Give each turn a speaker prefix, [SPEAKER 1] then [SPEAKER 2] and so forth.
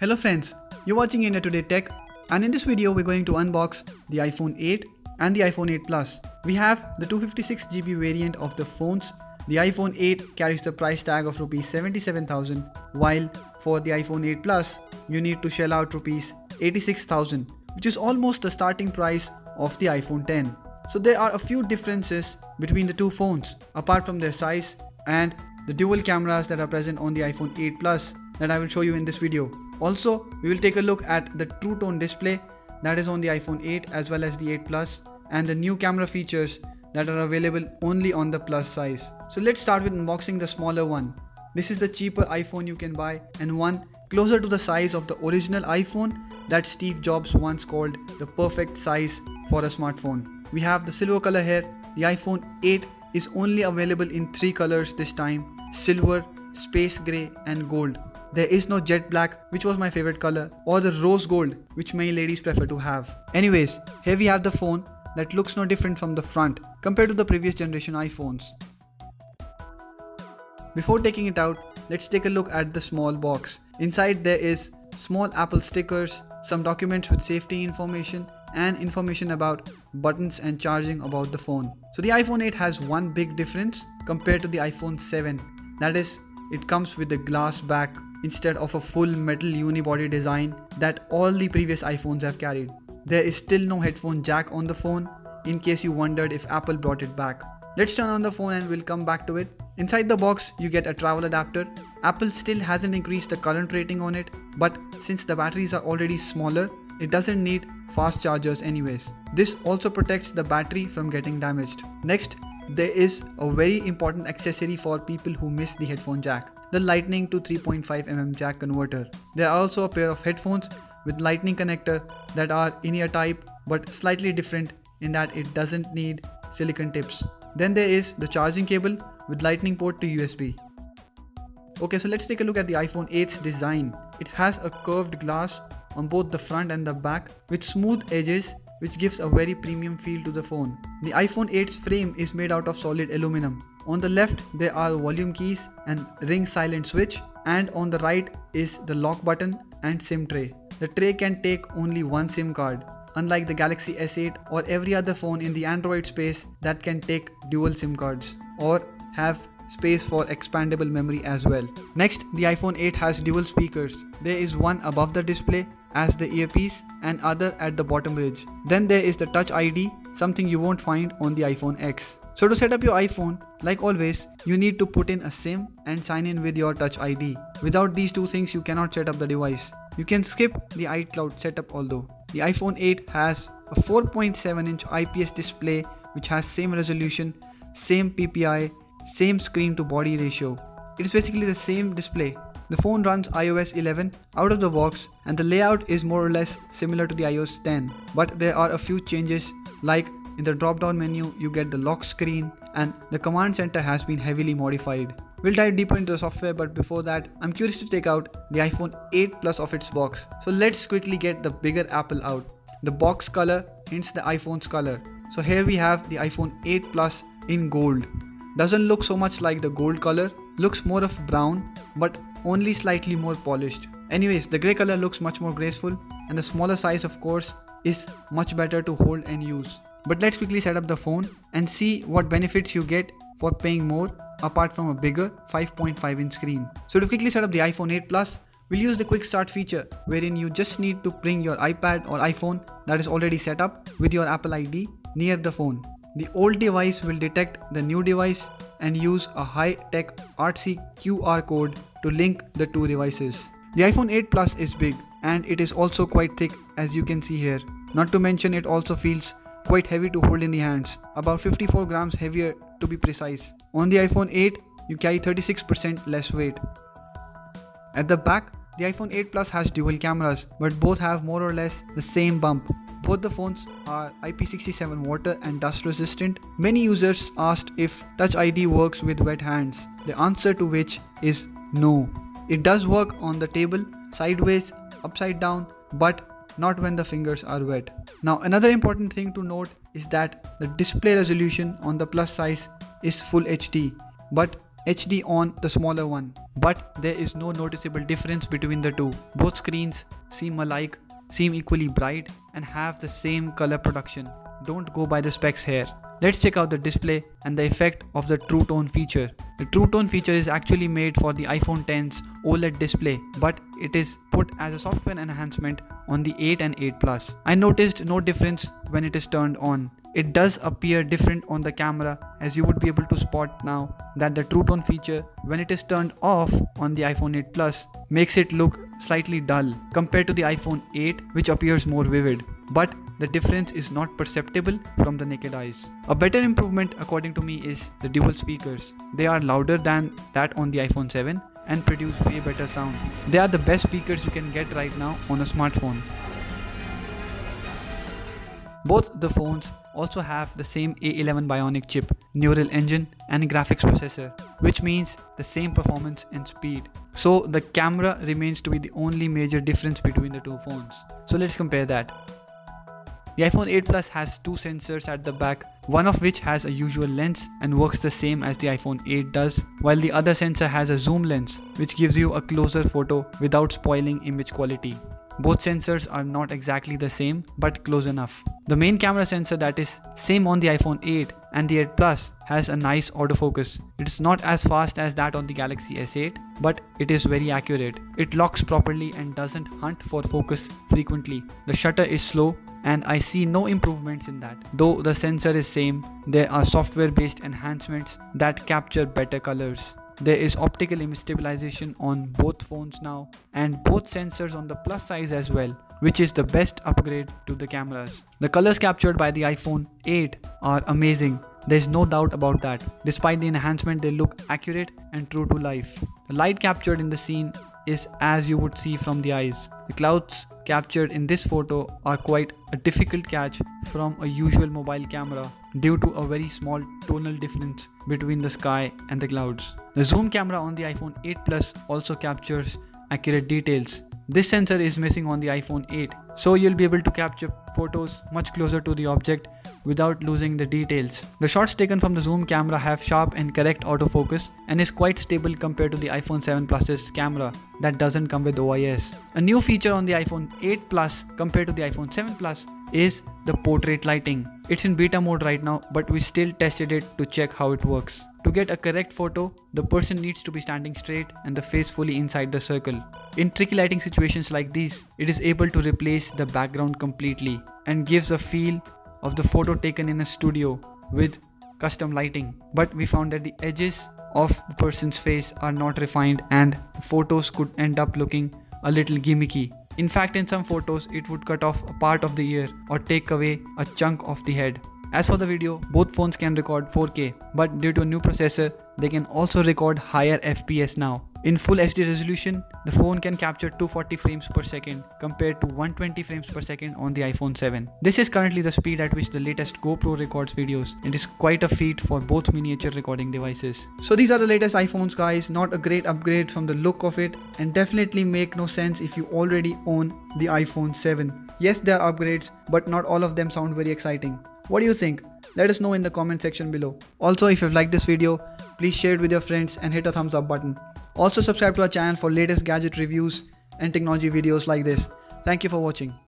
[SPEAKER 1] Hello friends, you're watching India Today Tech, and in this video we're going to unbox the iPhone 8 and the iPhone 8 Plus. We have the 256GB variant of the phones. The iPhone 8 carries the price tag of Rs 77,000, while for the iPhone 8 Plus you need to shell out Rs 86,000, which is almost the starting price of the iPhone 10. So there are a few differences between the two phones apart from their size and the dual cameras that are present on the iPhone 8 Plus that I will show you in this video. Also, we will take a look at the True Tone display that is on the iPhone 8 as well as the 8 Plus, and the new camera features that are available only on the Plus size. So let's start with unboxing the smaller one. This is the cheaper iPhone you can buy, and one closer to the size of the original iPhone that Steve Jobs once called the perfect size for a smartphone. We have the silver color here. The iPhone 8 is only available in 3 colors this time: silver, space grey and gold. There is no jet black, which was my favorite color, or the rose gold, which many ladies prefer to have. Anyways, here we have the phone that looks no different from the front compared to the previous generation iPhones. Before taking it out, let's take a look at the small box. Inside there is small Apple stickers, some documents with safety information, and information about buttons and charging about the phone. So the iPhone 8 has one big difference compared to the iPhone 7. That is, it comes with a glass back instead of a full metal unibody design that all the previous iPhones have carried. There is still no headphone jack on the phone, in case you wondered if Apple brought it back. Let's turn on the phone and we'll come back to it. Inside the box you get a travel adapter. Apple still hasn't increased the current rating on it, but since the batteries are already smaller, it doesn't need fast chargers anyways. This also protects the battery from getting damaged. Next, there is a very important accessory for people who miss the headphone jack: the Lightning to 3.5mm jack converter. There are also a pair of headphones with Lightning connector that are in-ear type but slightly different in that it doesn't need silicon tips. Then there is the charging cable with Lightning port to USB. Okay, so let's take a look at the iPhone 8's design. It has a curved glass on both the front and the back with smooth edges, which gives a very premium feel to the phone. The iPhone 8's frame is made out of solid aluminum. On the left there are volume keys and ring silent switch, and on the right is the lock button and SIM tray. The tray can take only one SIM card, unlike the Galaxy S8 or every other phone in the Android space that can take dual SIM cards or have space for expandable memory as well. Next, the iPhone 8 has dual speakers. There is one above the display as the earpiece and other at the bottom ridge. Then there is the Touch ID, something you won't find on the iPhone X. So to set up your iPhone, like always, you need to put in a SIM and sign in with your Touch ID. Without these two things, you cannot set up the device. You can skip the iCloud setup although. The iPhone 8 has a 4.7-inch IPS display which has same resolution, same PPI, same screen to body ratio. It is basically the same display. The phone runs iOS 11 out of the box, and the layout is more or less similar to the iOS 10, but there are a few changes, like in the drop down menu you get the lock screen, and the command center has been heavily modified. We'll dive deeper into the software, but before that I'm curious to take out the iPhone 8 Plus of its box. So let's quickly get the bigger apple out. The box color hints the iPhone's color. So here we have the iPhone 8 Plus in gold. Doesn't look so much like the gold color, looks more of brown but only slightly more polished. Anyways, the grey color looks much more graceful, and the smaller size of course is much better to hold and use. But let's quickly set up the phone and see what benefits you get for paying more apart from a bigger 5.5-inch screen. So to quickly set up the iPhone 8 Plus, we'll use the quick start feature, wherein you just need to bring your iPad or iPhone that is already set up with your Apple ID near the phone. The old device will detect the new device and use a high-tech artsy QR code to link the two devices. The iPhone 8 Plus is big, and it is also quite thick, as you can see here. Not to mention it also feels quite heavy to hold in the hands, about 54 grams heavier to be precise. On the iPhone 8 you carry 36% less weight. At the back, the iPhone 8 Plus has dual cameras, but both have more or less the same bump. Both the phones are IP67 water and dust resistant. Many users asked if Touch ID works with wet hands, the answer to which is no. It does work on the table, sideways, upside down, but not when the fingers are wet. Now another important thing to note is that the display resolution on the Plus size is Full HD, but HD on the smaller one. But there is no noticeable difference between the two. Both screens seem alike, seem equally bright, and have the same color production. Don't go by the specs here. Let's check out the display and the effect of the True Tone feature. The True Tone feature is actually made for the iPhone X's OLED display, but it is put as a software enhancement on the 8 and 8 Plus. I noticed no difference when it is turned on. It does appear different on the camera, as you would be able to spot now that the True Tone feature, when it is turned off on the iPhone 8 Plus, makes it look slightly dull compared to the iPhone 8, which appears more vivid. But the difference is not perceptible from the naked eyes. A better improvement according to me is the dual speakers. They are louder than that on the iPhone 7 and produce way better sound. They are the best speakers you can get right now on a smartphone. Both the phones also have the same A11 Bionic chip, neural engine and graphics processor, which means the same performance and speed. So the camera remains to be the only major difference between the two phones. So let's compare that. The iPhone 8 Plus has two sensors at the back, one of which has a usual lens and works the same as the iPhone 8 does, while the other sensor has a zoom lens, which gives you a closer photo without spoiling image quality. Both sensors are not exactly the same, but close enough. The main camera sensor that is same on the iPhone 8 and the 8 Plus has a nice autofocus. It's not as fast as that on the Galaxy S8, but it is very accurate. It locks properly and doesn't hunt for focus frequently. The shutter is slow, and I see no improvements in that. Though the sensor is same, there are software-based enhancements that capture better colors. There is optical image stabilization on both phones now, and both sensors on the Plus size as well, which is the best upgrade to the cameras. The colors captured by the iPhone 8 are amazing. There's no doubt about that. Despite the enhancement, they look accurate and true to life. The light captured in the scene is as you would see from the eyes. The clouds captured in this photo are quite a difficult catch from a usual mobile camera due to a very small tonal difference between the sky and the clouds. The zoom camera on the iPhone 8 Plus also captures accurate details. This sensor is missing on the iPhone 8, so you'll be able to capture photos much closer to the object without losing the details. The shots taken from the zoom camera have sharp and correct autofocus and is quite stable compared to the iPhone 7 Plus's camera that doesn't come with OIS. A new feature on the iPhone 8 Plus compared to the iPhone 7 Plus is the portrait lighting. It's in beta mode right now, but we still tested it to check how it works. To get a correct photo, the person needs to be standing straight and the face fully inside the circle. In tricky lighting situations like these, it is able to replace the background completely and gives a feel of the photo taken in a studio with custom lighting. But we found that the edges of the person's face are not refined and photos could end up looking a little gimmicky. In fact, in some photos, it would cut off a part of the ear or take away a chunk of the head. As for the video, both phones can record 4K, but due to a new processor, they can also record higher FPS now. In full HD resolution, the phone can capture 240 frames per second compared to 120 frames per second on the iPhone 7. This is currently the speed at which the latest GoPro records videos. It is quite a feat for both miniature recording devices. So these are the latest iPhones, guys. Not a great upgrade from the look of it, and definitely make no sense if you already own the iPhone 7. Yes, there are upgrades, but not all of them sound very exciting. What do you think? Let us know in the comment section below. Also, if you've liked this video, please share it with your friends and hit a thumbs up button. Also subscribe to our channel for latest gadget reviews and technology videos like this. Thank you for watching.